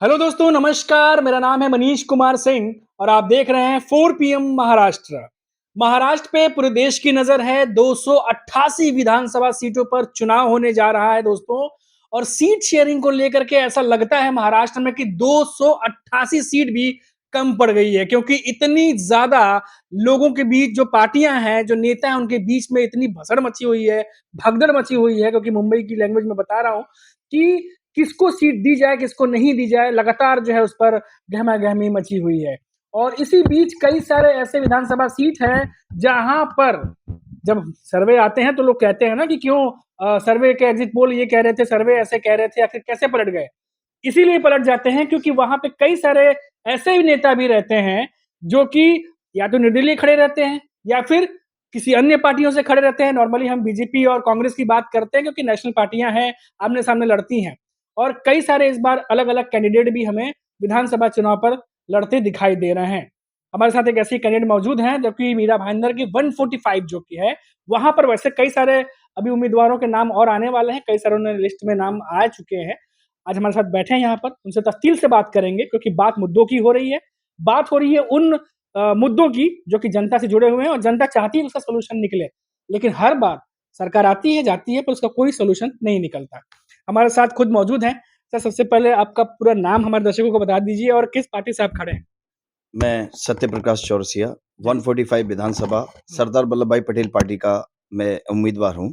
Hello दोस्तों, नमस्कार। मेरा नाम है मनीष कुमार सिंह और आप देख रहे हैं 4 पीएम महाराष्ट्र। महाराष्ट्र पे पूरे देश की नज़र है। 288 विधानसभा सीटों पर चुनाव होने जा रहा है दोस्तों। और सीट शेयरिंग को लेकर के ऐसा लगता है महाराष्ट्र में कि 288 सीट भी कम पड़ गई है, क्योंकि इतनी ज़्यादा लोगों के बीच जो पार्टियां हैं, जो नेता हैं, उनके बीच में इतनी भसड़ मची हुई है, भगदड़ मची हुई है। क्योंकि मुंबई की लैंग्वेज में बता रहा हूँ कि किसको सीट दी जाए, किसको नहीं दी जाए, लगातार जो है उस पर गहमा-गहमी मची हुई है। और इसी बीच कई सारे ऐसे विधानसभा सीट हैं, जहाँ पर जब सर्वे आते हैं तो लोग कहते हैं ना कि क्यों सर्वे के एग्जिट पोल ये कह रहे थे, सर्वे ऐसे कह रहे थे, आखिर कैसे पलट गए? इसीलिए पलट जाते हैं क्योंकि वहाँ पे कई सारे ऐसे भी नेता भी रहते हैं, जो कि या तो निर्दलीय खड़े रहते हैं या फिर किसी अन्य पार्टियों से खड़े रहते हैं। नॉर्मली हम बीजेपी और कांग्रेस की बात करते हैं क्योंकि नेशनल पार्टियां हैं, आमने-सामने लड़ती हैं। और कई सारे इस बार अलग-अलग कैंडिडेट भी हमें विधानसभा चुनाव पर लड़ते दिखाई दे रहे हैं। हमारे साथ एक ऐसी कैंडिडेट मौजूद हैं जो कि मीरा भाईंदर की 145 जो कि है, वहाँ पर वैसे कई सारे अभी उम्मीदवारों के नाम और आने वाले हैं, कई सारे उन्होंने लिस्ट में नाम आ चुके हैं। आज हमारे साथ बैठे हैं यहाँ पर, उनसे तफ़सील से बात करेंगे क्योंकि बात मुद्दों की हो रही है। बात हो रही है उन मुद्दों की जो कि जनता से जुड़े हुए हैं और जनता चाहती है कि उसका सॉल्यूशन निकले। लेकिन हर बार सरकार आती है, जाती है, पर उसका कोई सॉल्यूशन नहीं निकलता। हमारे साथ खुद मौजूद हैं। सर, सबसे पहले आपका पूरा नाम हमारे दर्शकों को बता दीजिए और किस पार्टी से आप खड़े हैं? मैं सत्यप्रकाश चौरसिया, जी। 145 विधानसभा हुँ, सरदार वल्लभ भाई पटेल पार्टी का मैं उम्मीदवार हूँ।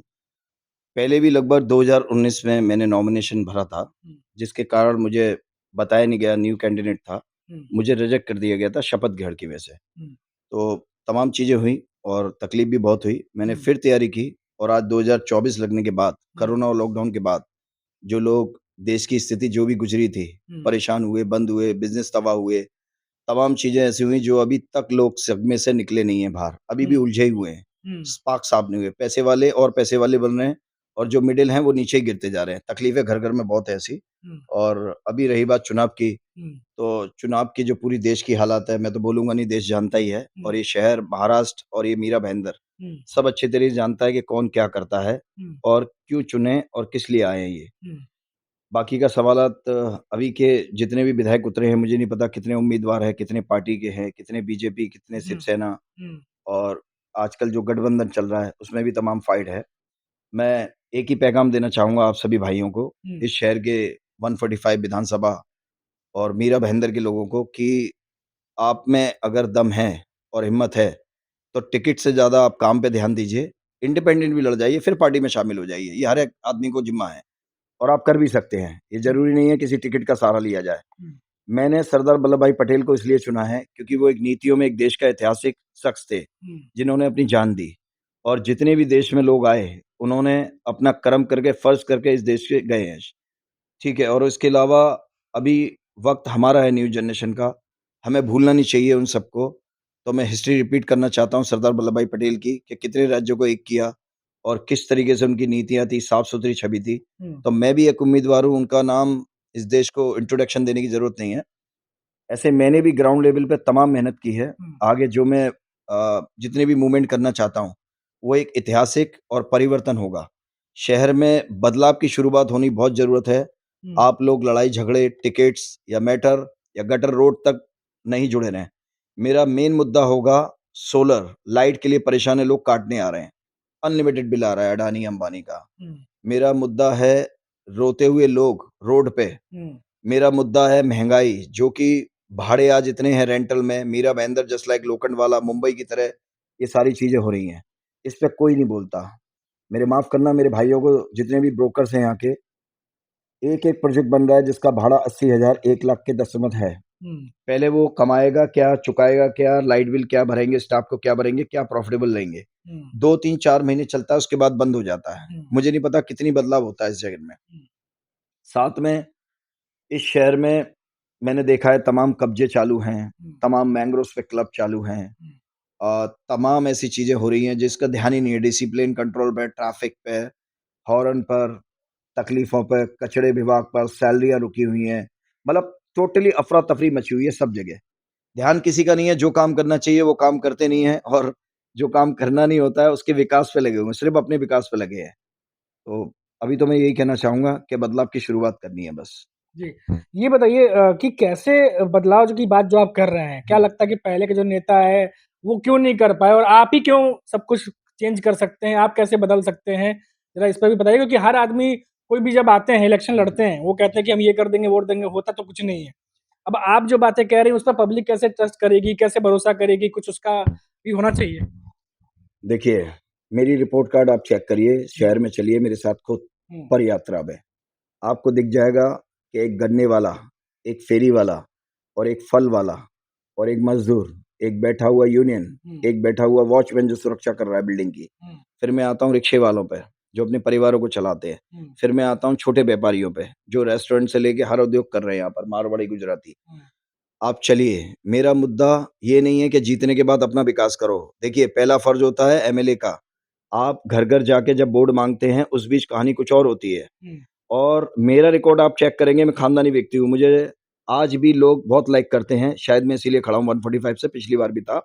पहले भी लगभग 2019 में मैंने नॉमिनेशन भरा था, हुँ, जिसके कारण मुझे बताया नहीं गया, न्यू कैंडिडेट था। हुँ, मुझे रिजेक्ट कर दिया गया था शपथ ग्रहण की वजह से। हुँ, तो तमाम चीज़ें हुई और तकलीफ़ भी बहुत हुई। मैंने हुँ, फिर तैयारी की और आज 2024 लगने के बाद, हुँ, कोरोना और लॉकडाउन के बाद, जो लोग देश की स्थिति जो भी गुज़री थी, हुँ, परेशान हुए, बंद हुए, बिज़नेस तबाह हुए, तमाम चीज़ें ऐसी हुई जो अभी तक लोग सदमे से निकले नहीं हैं बाहर, अभी भी हुँ, उलझे ही हुए हैं, हुँ, स्पार्क साफ नहीं हुए। पैसे वाले और पैसे वाले बन रहे हैं और जो मिडल हैं वो नीचे ही गिरते जा रहे हैं। तकलीफ़ें घर-घर में बहुत है ऐसी। हुँ, और अभी रही बात चुनाव की, हुँ, तो चुनाव की जो पूरी देश की हालात है, मैं तो बोलूँगा नहीं, देश जानता ही है। हुँ, और ये शहर महाराष्ट्र और ये मीरा भाईंदर हुँ, सब अच्छे तरीके से जानता है कि कौन क्या करता है हुँ, और क्यों चुने और किस लिए आए हैं ये। हुँ, बाकी का सवालात अभी के जितने भी विधायक उतरे हैं, मुझे नहीं पता कितने उम्मीदवार हैं, कितने पार्टी के हैं, कितने बीजेपी, कितने हुँ, शिवसेना, हुँ, और आजकल जो गठबंधन चल रहा है, उसमें भी तमाम फाइट है। मैं एक ही पैगाम देना चाहूँगा आप सभी भाइयों को, हुँ, इस शहर के 145 विधानसभा और मीरा भाईंदर के लोगों को, कि आप में अगर दम है और हिम्मत है, तो टिकट से ज़्यादा आप काम पे ध्यान दीजिए। इंडिपेंडेंट भी लड़ जाइए, फिर पार्टी में शामिल हो जाइए। ये हर एक आदमी को ज़िम्मा है और आप कर भी सकते हैं। ये हुँ, ज़रूरी नहीं है किसी टिकट का सहारा लिया जाए। हुँ, मैंने सरदार वल्लभ भाई पटेल को इसलिए चुना है क्योंकि वो एक नीतियों में एक देश का ऐतिहासिक शख्स थे, हुँ, जिन्होंने अपनी जान दी। और जितने भी देश में लोग आए, उन्होंने अपना कर्म करके, फ़र्ज़ करके इस देश से गए हैं। ठीक है? और इसके अलावा अभी वक़्त हमारा है न्यू जनरेशन का, हमें भूलना नहीं चाहिए उन सबको। तो मैं हिस्ट्री रिपीट करना चाहता हूँ सरदार वल्लभ भाई पटेल की, कि कितने राज्यों को एक किया और किस तरीके से उनकी नीतियाँ थी, साफ-सुथरी छवि थी। हुँ, तो मैं भी एक उम्मीदवार हूँ, उनका नाम इस देश को इंट्रोडक्शन देने की ज़रूरत नहीं है। ऐसे मैंने भी ग्राउंड लेवल पे तमाम मेहनत की है। हुँ, आगे जो मैं जितने भी मूवमेंट करना चाहता हूँ, वो एक ऐतिहासिक और परिवर्तन होगा। शहर में बदलाव की शुरुआत होनी बहुत ज़रूरत है। हुँ, आप लोग लड़ाई-झगड़े, टिकेट्स या मैटर या गटर रोड तक नहीं जुड़े रहें। मेरा मेन मुद्दा होगा सोलर, लाइट के लिए परेशान है, लोग काटने आ रहे हैं। अनलिमिटेड बिल आ रहा है अडानी, अंबानी का। हुँ, मेरा मुद्दा है रोते हुए लोग रोड पे। हुँ, मेरा मुद्दा है महँगाई, जो कि भाड़े आज इतने हैं रेंटल में, मीरा भाईंदर जस्ट लाइक लोखंडवाला, मुंबई की तरह ये सारी चीज़ें हो रही हैं। इस पे कोई नहीं बोलता। मेरे माफ़ करना मेरे भाइयों को, जितने भी ब्रोकर्स हैं यहाँ के, एक-एक प्रोजेक्ट बन रहा है जिसका भाड़ा 80,000, 1 लाख के दस्तमत है। हुँ, पहले वो कमाएगा क्या, चुकाएगा क्या, लाइट बिल क्या भरेंगे, स्टाफ को क्या भरेंगे, क्या प्रॉफ़िटेबल लेंगे। हुँ, 2, 3, 4 महीने चलता है, उसके बाद बंद हो जाता है। हुँ, मुझे नहीं पता कितनी बदलाव होता है इस जगह में। हुँ, साथ में इस शहर में मैंने देखा है तमाम कब्जे चालू हैं, हुँ, तमाम मैंग्रोव्स पे क्लब चालू हैं। हुँ, तमाम ऐसी चीज़ें हो रही हैं जिसका ध्यान ही नहीं है, डिसिप्लिन कंट्रोल पे, ट्रैफ़िक पे, हॉर्न पर, तकलीफ़ों पे, कचरे विभाग पर, सैलरियाँ रुकी हुई हैं। मतलब टोटली अफ़रा-तफ़री मची हुई है सब जगह। ध्यान किसी का नहीं है, जो काम करना चाहिए वो काम करते नहीं हैं, और जो काम करना नहीं होता है उसके विकास पे लगे हुए हैं, सिर्फ़ अपने विकास पे लगे हैं। तो अभी तो मैं यही कहना चाहूँगा कि बदलाव की शुरुआत करनी है बस। जी। ये बताइए कि कैसे बदलाव जो की बात जो आप कर रहे हैं, क्या लगता है कि पहले के जो नेता है, वो क्यों नहीं कर पाए और आप ही क्यों सब कुछ चेंज कर सकते हैं? आप कैसे बदल सकते हैं? ज़रा इस पे भी बताइए क्योंकि हर आदमी कोई भी जब आते हैं, इलेक्शन लड़ते हैं, वो कहते हैं कि हम ये कर देंगे, वोट देंगे, होता तो कुछ नहीं है। अब आप जो बातें कह रही हैं, उस पर पब्लिक कैसे ट्रस्ट करेगी, कैसे भरोसा करेगी? कुछ उसका भी होना चाहिए। देखिए, मेरी रिपोर्ट कार्ड आप चेक करिए, हुँ, शहर में चलिए मेरे साथ खुद हुँ, पर यात्रा में। आपको दिख जाएगा कि एक गन्ने वाला, एक फेरी वाला और एक फल वाला और एक मज़दूर, एक बैठा हुआ यूनियन, हुँ, एक बैठा हुआ वॉचमैन जो सुरक्षा कर रहा है बिल्डिंग की। हुँ, फिर मैं आता हूँ रिक्शे वालों पे, जो अपने परिवारों को चलाते हैं। हुँ, फिर मैं आता हूँ छोटे व्यापारियों पे, जो रेस्टोरेंट से लेके हर उद्योग कर रहे हैं यहाँ पर, मारवाड़ी, गुजराती। हुँ, आप चलिए, मेरा मुद्दा ये नहीं है कि जीतने के बाद अपना विकास करो। देखिए, पहला फ़र्ज़ होता है एमएलए का। आप घर-घर जाके जब वोट माँगते हैं, उस बीच कहानी कुछ और होती है। हुँ, और मेरा रिकॉर्ड आप चेक करेंगे, मैं खानदानी व्यक्ति हूँ। मुझे आज भी लोग बहुत लाइक करते हैं, शायद मैं इसीलिए खड़ा हूँ 145 से, पिछली बार भी था।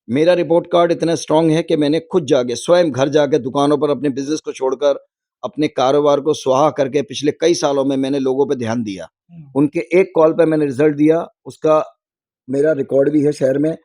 मेरा रिपोर्ट कार्ड इतना स्ट्रॉन्ग है कि मैंने खुद जाके, स्वयं घर जाके दुकानों पर अपने बिज़नेस को छोड़कर, अपने कारोबार को स्वाहा करके पिछले कई सालों में मैंने लोगों पे ध्यान दिया। हुँ, उनके एक कॉल पे मैंने रिज़ल्ट दिया, उसका मेरा रिकॉर्ड भी है शहर में।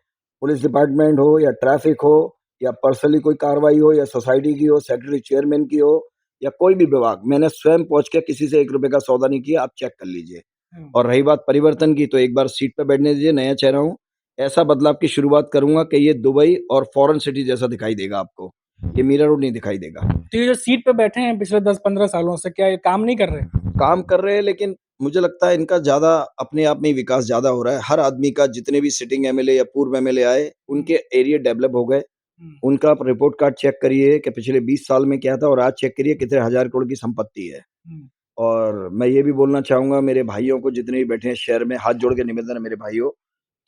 पुलिस डिपार्टमेंट हो या ट्रैफ़िक हो या पर्सनली कोई कार्रवाई हो या सोसाइटी की हो, सेक्रेटरी चेयरमैन की हो या कोई भी विभाग, मैंने स्वयं पहुँच के किसी से ₹1 का सौदा नहीं किया, आप चेक कर लीजिए। हुँ, और रही बात परिवर्तन की, तो एक बार सीट पे बैठने दीजिए, नया चेहरा हूँ। ऐसा बदलाव की शुरुआत करूँगा कि ये दुबई और फ़ॉरेन सिटी जैसा दिखाई देगा आपको। ये मीरा रोड नहीं दिखाई देगा। तो ये जो सीट पे बैठे हैं पिछले 10-15 सालों से, क्या ये काम नहीं कर रहे? काम कर रहे हैं, लेकिन मुझे लगता है इनका ज़्यादा अपने आप में ही विकास ज़्यादा हो रहा है। हर आदमी का, जितने भी सिटिंग एमएलए या पूर्व एमएलए आए, हुँ, उनके एरिया डेवलप हो गए। हुँ, उनका आप रिपोर्ट कार्ड चेक करिए कि पिछले 20 साल में क्या था और आज चेक करिए कितने हज़ार करोड़ की संपत्ति है। हुँ, और मैं ये भी बोलना चाहूँगा मेरे भाइयों को, जितने भी बैठे हैं शहर में, हाथ जोड़ के निवेदन है मेरे भाइयों,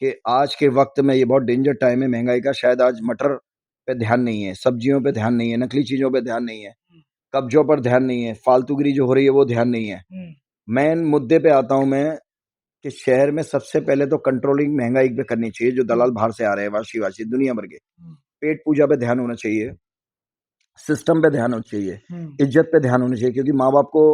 कि आज के वक़्त में ये बहुत डेंजर टाइम है महँगाई का। शायद आज मटर पे ध्यान नहीं है, सब्जियों पे ध्यान नहीं है, नकली चीज़ों पे ध्यान नहीं है, हुँ, कब्ज़ों पर ध्यान नहीं है, फालतूगिरी जो हो रही है वो ध्यान नहीं है। हुँ, मेन मुद्दे पे आता हूँ मैं, कि शहर में सबसे पहले तो कंट्रोलिंग महँगाई पे करनी चाहिए, जो हुँ, दलाल बाहर से आ रहे हैं, वाशी-वाशी दुनिया भर के। हुँ, पेट पूजा पे ध्यान होना चाहिए, सिस्टम पे ध्यान होना चाहिए, हुँ, इज़्ज़त पे ध्यान होना चाहिए, क्योंकि माँ-बाप को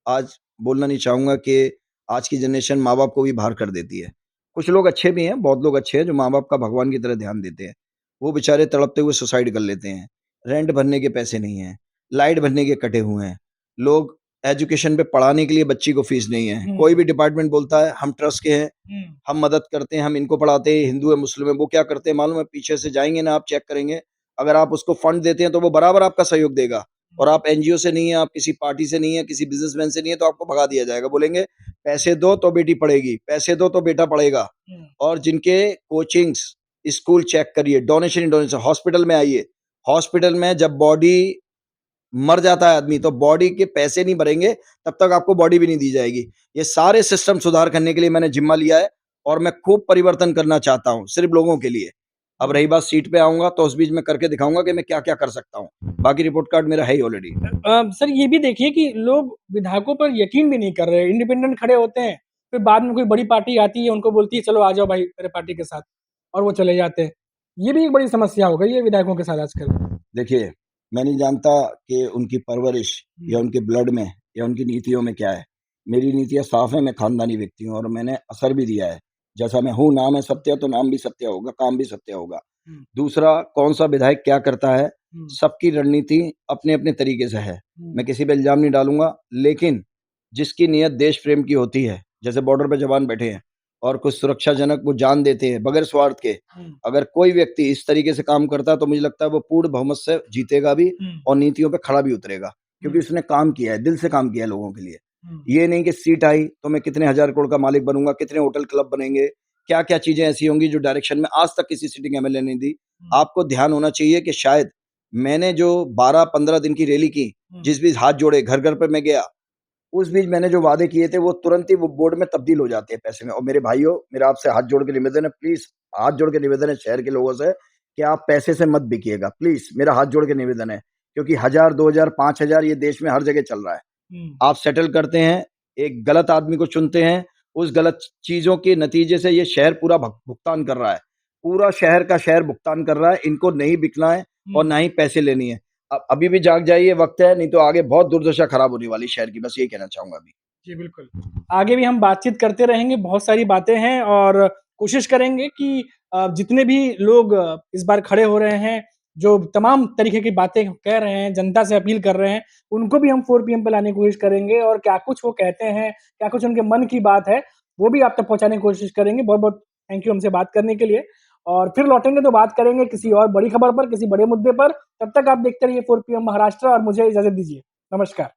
आज बोलना नहीं चाहूँगा कि आज की जनरेशन माँ-बाप को भी बाहर कर देती है। कुछ लोग अच्छे भी हैं, बहुत लोग अच्छे हैं जो माँ-बाप का भगवान की तरह ध्यान देते हैं। वो बेचारे तड़पते हुए सुसाइड कर लेते हैं। रेंट भरने के पैसे नहीं हैं, लाइट भरने के कटे हुए हैं। लोग एजुकेशन पे पढ़ाने के लिए बच्ची को फीस नहीं है। हुँ, कोई भी डिपार्टमेंट बोलता है हम ट्रस्ट के हैं, हुँ, हम मदद करते हैं, हम इनको पढ़ाते हैं, हिंदू है, मुस्लिम है, वो क्या करते हैं मालूम है? पीछे से जाएँगे ना, आप चेक करेंगे, अगर आप उसको फंड देते हैं तो वो बराबर आपका सहयोग देगा। और हुँ, आप एनजीओ से नहीं है, आप किसी पार्टी से नहीं है, किसी बिज़नेसमैन से नहीं है, तो आपको भगा दिया जाएगा। बोलेंगे पैसे दो तो बेटी पढ़ेगी, पैसे दो तो बेटा पढ़ेगा। हुँ, और जिनके कोचिंग्स, स्कूल चेक करिए, डोनेशन ही डोनेशन। हॉस्पिटल में आइए, हॉस्पिटल में जब बॉडी मर जाता है आदमी, तो बॉडी के पैसे नहीं भरेंगे, तब तक आपको बॉडी भी नहीं दी जाएगी। ये सारे सिस्टम सुधार करने के लिए मैंने ज़िम्मा लिया है और मैं खूब परिवर्तन करना चाहता हूँ, सिर्फ़ लोगों के लिए। अब हुँ। रही बात सीट पे आऊँगा, तो उस बीच मैं करके दिखाऊँगा कि मैं क्या-क्या कर सकता हूँ। बाकी रिपोर्ट कार्ड मेरा है ही ऑलरेडी। सर ये भी देखिए कि लोग विधायकों पर यकीन भी नहीं कर रहे, इंडिपेंडेंट खड़े होते हैं, फिर बाद में कोई बड़ी पार्टी आती है, उनको बोलती है चलो आ जाओ भाई मेरे पार्टी के साथ और वो चले जाते हैं। ये भी एक बड़ी समस्या हो गई है विधायकों के साथ आजकल। देखिए, मैं नहीं जानता कि उनकी परवरिश हुँ, या उनके ब्लड में या उनकी नीतियों में क्या है। मेरी नीतियाँ साफ़ हैं, मैं खानदानी व्यक्ति हूँ और मैंने असर भी दिया है। जैसा मैं हूँ, नाम है सत्य, तो नाम भी सत्य होगा, काम भी सत्य होगा। हुँ, दूसरा, कौन-सा विधायक क्या करता है, हुँ, सबकी रणनीति अपने-अपने तरीके से है। हुँ, मैं किसी पे इल्ज़ाम नहीं डालूँगा, लेकिन जिसकी नीयत देश प्रेम की होती है, जैसे बॉर्डर पे जवान बैठे हैं और कुछ सुरक्षाजनक वो जान देते हैं बगैर स्वार्थ के। हुँ, अगर कोई व्यक्ति इस तरीके से काम करता है, तो मुझे लगता है वो पूर्ण बहुमत से जीतेगा भी हुँ, और नीतियों पे खड़ा भी उतरेगा, हुँ, क्योंकि उसने काम किया है, दिल से काम किया है लोगों के लिए। हुँ, ये नहीं कि सीट आई तो मैं कितने हज़ार करोड़ का मालिक बनूँगा, कितने होटल क्लब बनेंगे, क्या-क्या चीज़ें ऐसी होंगी जो डायरेक्शन में आज तक किसी सिटिंग एमएलए ने दी। हुँ, आपको ध्यान होना चाहिए कि शायद मैंने जो 12-15 दिन की रैली की, हुँ, जिस भी हाथ जोड़े, घर-घर पे मैं गया, उस बीच मैंने जो वादे किए थे, वो तुरंत ही वो बोर्ड में तब्दील हो जाते हैं पैसे में। और मेरे भाइयों, मेरा आपसे हाथ जोड़ के निवेदन है, प्लीज़ हाथ जोड़ के निवेदन है शहर के लोगों से, कि आप पैसे से मत बिकिएगा, प्लीज़ मेरा हाथ जोड़ के निवेदन है। क्योंकि 1000, 2000, 5000 ये देश में हर जगह चल रहा है। हुँ, आप सेटल करते हैं, एक गलत आदमी को चुनते हैं, उस गलत चीज़ों के नतीजे से ये शहर पूरा भुगतान कर रहा है। पूरा शहर का शहर भुगतान कर रहा है, इनको नहीं बिकना है और हुँ। ना ही पैसे लेनी है। अभी भी जाग जाइए, वक़्त है, नहीं तो आगे बहुत दुर्दशा खराब होने वाली है शहर की, बस यही कहना चाहूँगा अभी। जी, बिल्कुल। आगे भी हम बातचीत करते रहेंगे, बहुत सारी बातें हैं और कोशिश करेंगे कि जितने भी लोग इस बार खड़े हो रहे हैं, जो तमाम तरीके की बातें कह रहे हैं, जनता से अपील कर रहे हैं, उनको भी हम 4 पीएम पे लाने की कोशिश करेंगे और क्या कुछ वो कहते हैं, क्या कुछ उनके मन की बात है, वो भी आप तक पहुँचाने की कोशिश करेंगे। बहुत-बहुत थैंक यू हमसे बात करने के लिए और फिर लौटेंगे तो बात करेंगे किसी और बड़ी खबर पर, किसी बड़े मुद्दे पर। तब तक आप देखते रहिए 4 पीएम महाराष्ट्र और मुझे इजाज़त दीजिए। नमस्कार।